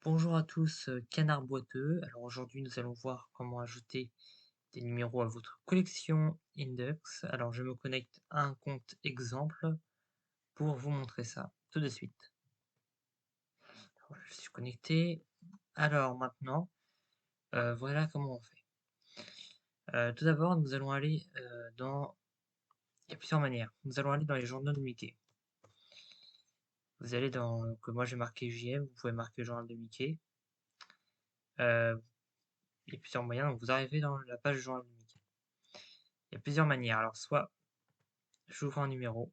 Bonjour à tous, canard boiteux. Alors aujourd'hui, nous allons voir comment ajouter des numéros à votre collection Index. Alors je me connecte à un compte exemple pour vous montrer ça tout de suite. Voilà, je suis connecté. Alors maintenant, voilà comment on fait. Tout d'abord, nous allons aller dans... Il y a plusieurs manières. Nous allons aller dans les journaux de Mickey. Vous allez dans... que moi j'ai marqué JM, vous pouvez marquer journal de Mickey. Euh, il y a plusieurs moyens, donc vous arrivez dans la page journal de Mickey. Il y a plusieurs manières. Alors soit j'ouvre un numéro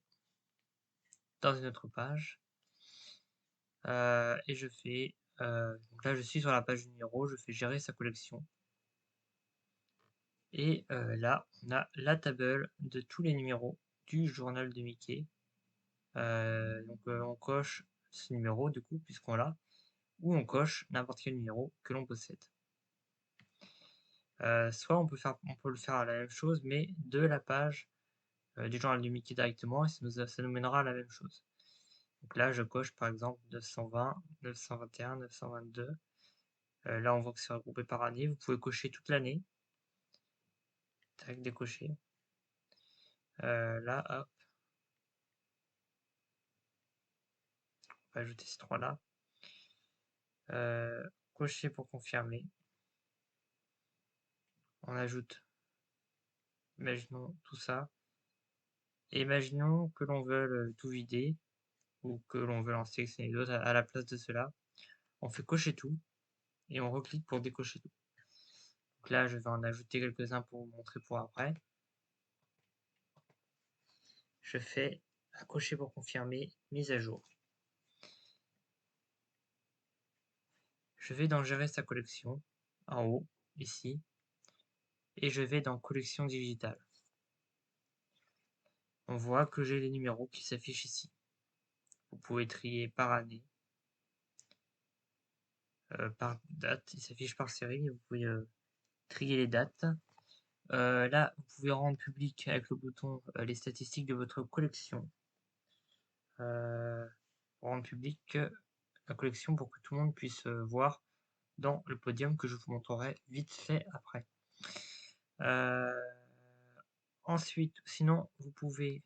dans une autre page et je fais donc là je suis sur la page numéro, je fais gérer sa collection et là on a la table de tous les numéros du journal de Mickey. On coche ce numéro du coup puisqu'on l'a, ou on coche n'importe quel numéro que l'on possède. Soit on peut le faire à la même chose mais de la page du journal de Mickey directement, et ça nous mènera à la même chose. Donc là, je coche par exemple 920, 921, 922. Là, on voit que c'est regroupé par année. Vous pouvez cocher toute l'année. Tac, décocher. Là, hop, on va ajouter ces trois-là. Cocher pour confirmer. On ajoute, imaginons tout ça. Et imaginons que l'on veuille tout vider ou que l'on veut en sélectionner d'autres à la place de cela. On fait cocher tout et on reclique pour décocher tout. Donc là, je vais en ajouter quelques-uns pour vous montrer pour après. Je fais à cocher pour confirmer, mise à jour. Je vais dans gérer sa collection, en haut, ici, et je vais dans collection digitale. On voit que j'ai les numéros qui s'affichent ici. Vous pouvez trier par année, par date, ils s'affichent par série, vous pouvez trier les dates. Là, vous pouvez rendre public avec le bouton les statistiques de votre collection. Rendre public la collection pour que tout le monde puisse voir dans le podium que je vous montrerai vite fait après. Ensuite, sinon, vous pouvez,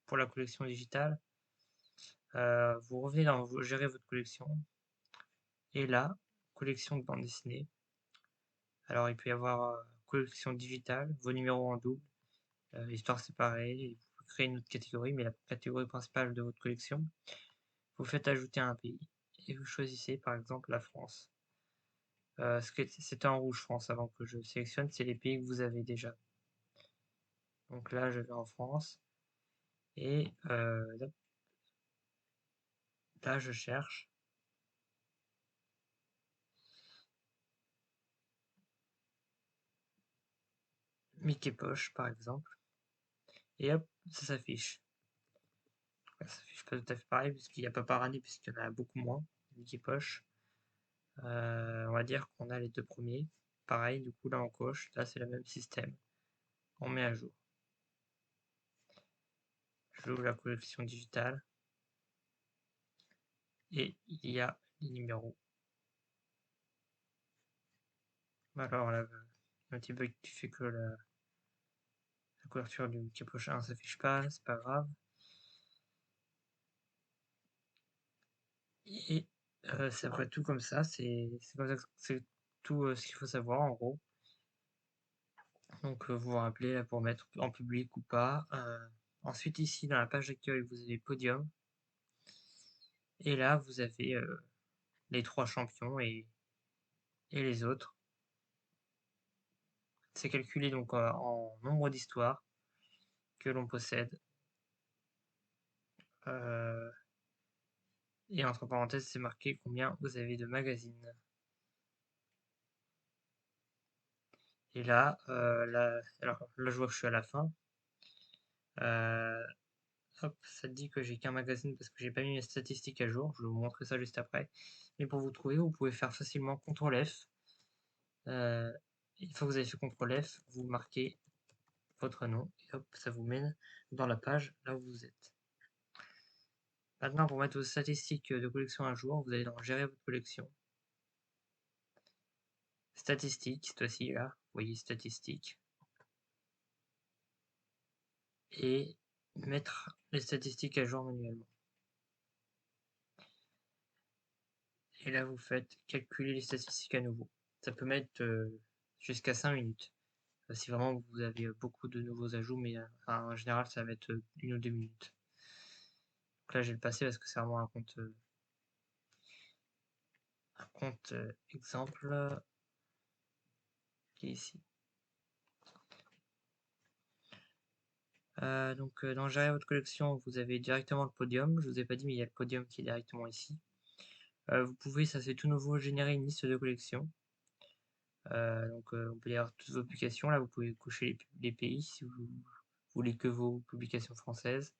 pour la collection digitale, vous revenez dans gérer votre collection, et là, collection de bande dessinée. Alors, il peut y avoir collection digitale, vos numéros en double, histoire séparée, et vous pouvez créer une autre catégorie, mais la catégorie principale de votre collection. Vous faites ajouter un pays, et vous choisissez par exemple la France. C'était en rouge France avant que je sélectionne, c'est les pays que vous avez déjà. Donc là, je vais en France, et là, je cherche. Mickey Poche, par exemple, et hop, ça s'affiche. Ça s'affiche pas tout à fait pareil, puisqu'il n'y a pas par année, puisqu'il y en a beaucoup moins, Mickey Poche. On va dire qu'on a les deux premiers. Pareil, du coup, là, on coche. Là, c'est le même système. On met à jour. J'ouvre la collection digitale. Et il y a les numéros. Alors, là, un petit bug qui fait que la couverture du Mickey Poche 1 s'affiche pas, c'est pas grave. Et c'est après tout comme ça, c'est comme ça que c'est tout ce qu'il faut savoir en gros. Donc vous vous rappelez là pour mettre en public ou pas. Ensuite ici dans la page d'accueil vous avez podium. Et là vous avez les trois champions et les autres. C'est calculé donc en nombre d'histoires que l'on possède. Et entre parenthèses c'est marqué combien vous avez de magazines. Et là, alors là je vois que je suis à la fin. Hop, ça te dit que j'ai qu'un magazine parce que j'ai pas mis mes statistiques à jour. Je vais vous montrer ça juste après. Mais pour vous trouver, vous pouvez faire facilement CTRL F. Une fois que vous avez fait CTRL F, vous marquez votre nom et hop, ça vous mène dans la page là où vous êtes. Maintenant, pour mettre vos statistiques de collection à jour, vous allez dans Gérer votre collection. statistiques, cette fois-ci là, vous voyez statistiques et mettre les statistiques à jour manuellement. Et là, vous faites calculer les statistiques à nouveau. Ça peut mettre jusqu'à 5 minutes. Si vraiment vous avez beaucoup de nouveaux ajouts, mais enfin, en général, ça va mettre 1 ou 2 minutes. Donc là, je vais le passer parce que c'est vraiment un compte exemple qui est ici. Donc dans gérer votre collection, vous avez directement le podium. Je vous ai pas dit, mais il y a le podium qui est directement ici. Vous pouvez, ça c'est tout nouveau, générer une liste de collection. Donc on peut y avoir toutes vos publications. Là, vous pouvez cocher les pays si vous voulez que vos publications françaises.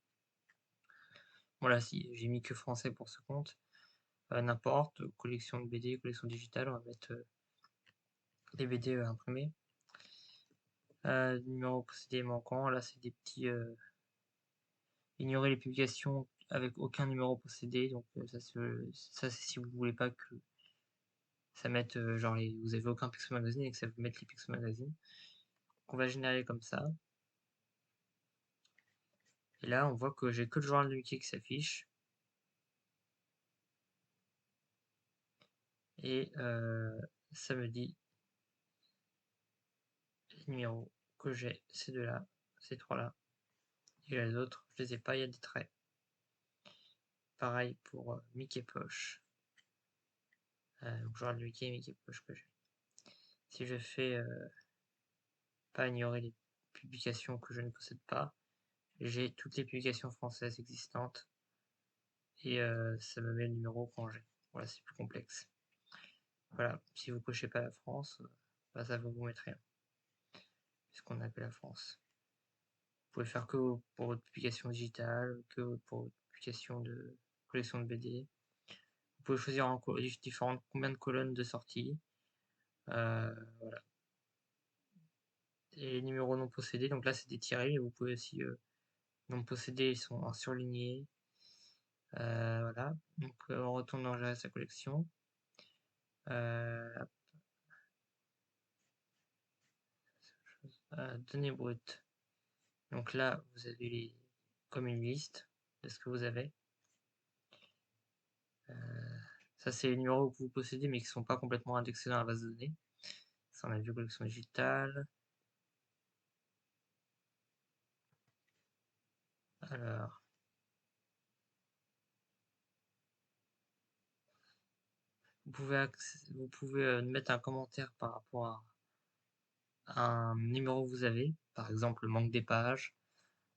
Voilà, si j'ai mis que français pour ce compte. N'importe, collection de BD, collection digitale, on va mettre les BD imprimés. Numéro possédé manquant, là c'est des petits ignorer les publications avec aucun numéro possédé, donc ça c'est si vous voulez pas que ça mette genre vous avez aucun Pixel Magazine et que ça vous mette les Pixel Magazine. On va générer comme ça. Et là on voit que j'ai que le journal de Mickey qui s'affiche. Et ça me dit les numéros que j'ai, ces deux-là, ces trois-là. Et les autres, je les ai pas, il y a des traits. Pareil pour Mickey Poche. Donc journal de Mickey et Mickey Poche que j'ai. Si je fais pas ignorer les publications que je ne possède pas, j'ai toutes les publications françaises existantes et ça me met le numéro quand j'ai. Voilà, c'est plus complexe. Voilà, si vous cochez pas la France, bah, ça va vous mettre rien, puisqu'on a que la France. Vous pouvez faire que pour votre publication digitale, que pour votre publication de collection de BD. Vous pouvez choisir en différentes combien de colonnes de sortie. Voilà. Et les numéros non possédés, donc là c'est des tirés, vous pouvez aussi non possédés, ils sont en surligné. Voilà, donc on retourne dans gérer sa collection. Données brutes. Donc là, vous avez comme une liste de ce que vous avez. Ça, c'est les numéros que vous possédez, mais qui ne sont pas complètement indexés dans la base de données. Ça, on a vu collection digitale. Alors, vous pouvez mettre un commentaire par rapport à un numéro que vous avez, par exemple le manque des pages,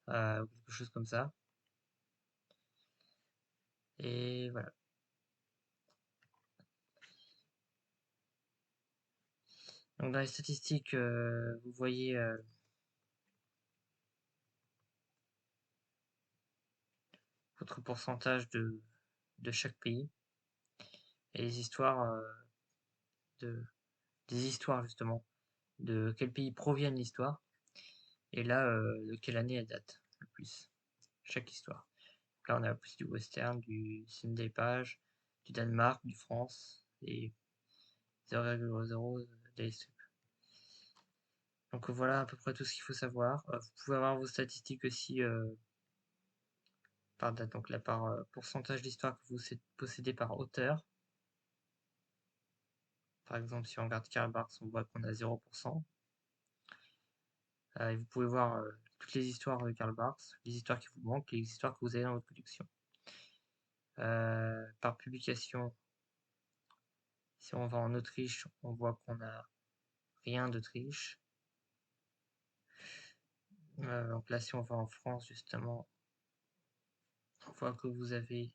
quelque chose comme ça. Et voilà. Donc dans les statistiques, vous voyez votre pourcentage de chaque pays et les histoires des histoires justement, de quel pays proviennent l'histoire et là de quelle année elle date le plus, chaque histoire. Là on a plus du western, du Sunday Page, du Danemark, du France et 0,0 des. Donc voilà à peu près tout ce qu'il faut savoir. Vous pouvez avoir vos statistiques aussi par date, donc là par pourcentage d'histoire que vous possédez par auteur. Par exemple, si on regarde Karl Barks, on voit qu'on a 0%. Et vous pouvez voir toutes les histoires de Karl Barks, les histoires qui vous manquent, les histoires que vous avez dans votre collection. Par publication, si on va en Autriche, on voit qu'on a rien d'Autriche. Donc là, si on va en France, justement, on voit que vous avez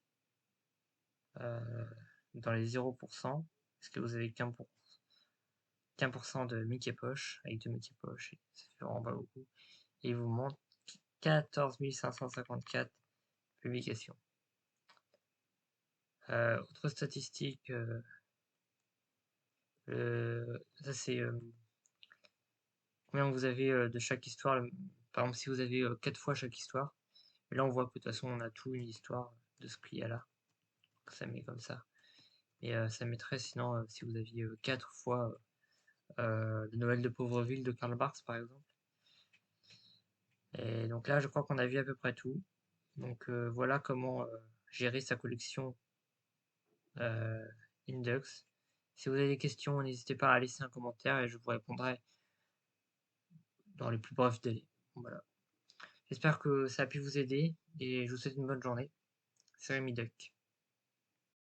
dans les 0%, parce que vous avez qu'un pour cent de Mickey Poche, avec deux Mickey Poche, ça fait vraiment pas beaucoup. Et il vous montre 14 554 publications. Autre statistique, ça c'est combien vous avez de chaque histoire. Par exemple, si vous avez 4 fois chaque histoire, et là on voit que de toute façon on a tout une histoire de ce pli-là. Ça met comme ça. Et ça mettrait sinon si vous aviez 4 fois Le Noël de Pauvreville de Karl Barks, par exemple. Et donc là, je crois qu'on a vu à peu près tout. Donc voilà comment, gérer sa collection, heu, Index. Si vous avez des questions, n'hésitez pas à laisser un commentaire et je vous répondrai dans les plus brefs délais. Voilà. J'espère que ça a pu vous aider et je vous souhaite une bonne journée. C'est Rémi Duck.